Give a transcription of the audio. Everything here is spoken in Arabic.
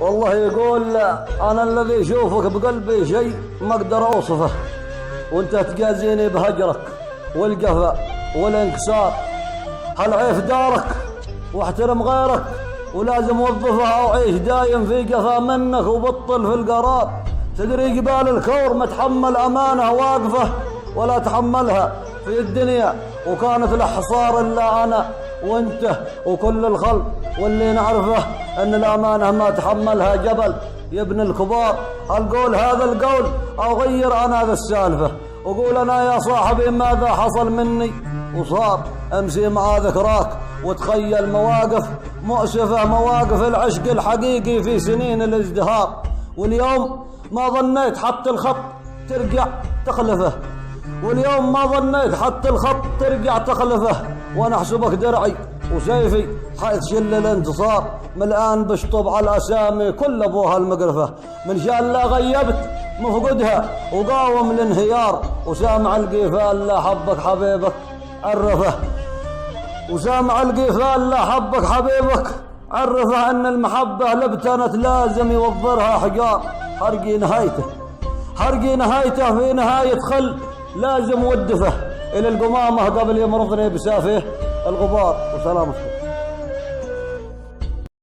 والله يقول أنا الذي يشوفك بقلبي شيء ما أقدر أوصفه، وأنت تجازيني بهجرك والجفا والانكسار. هالعيف دارك واحترم غيرك، ولازم وظفها وعيش دايم في جفا منك وبطل في القرار. تدري جبال الكور متحمل أمانة واقفة ولا تحملها في الدنيا، وكانت الحصار إلا أنا وانت وكل الخلق، واللي نعرفه أن الأمانة ما تحملها جبل يا ابن الكبار. القول هذا القول أو غير أنا ذا السالفة، وقول أنا يا صاحبي ماذا حصل مني وصار. أمسي مع ذكراك وتخيل مواقف مؤسفة، مواقف العشق الحقيقي في سنين الازدهار. واليوم ما ظنيت حتى الخط ترجع تخلفه، واليوم ما ظنيت حتى الخط ترجع تخلفه. وانا احسبك درعي وسيفي حيث شل الانتصار، من الان بشطب على الاسامي كل ابوها المقرفه. من شان لا غيبت مفقدها وقاوم الانهيار، وسامع القيفان لا حبك حبيبك عرفه، وسامع القيفان لا حبك حبيبك عرفه ان المحبه لبتنت لازم يوفرها حجار. حرقي نهايته في نهايه خل لازم ودفه الى القمامه قبل يمرضني بسافه الغبار. وسلامتكم.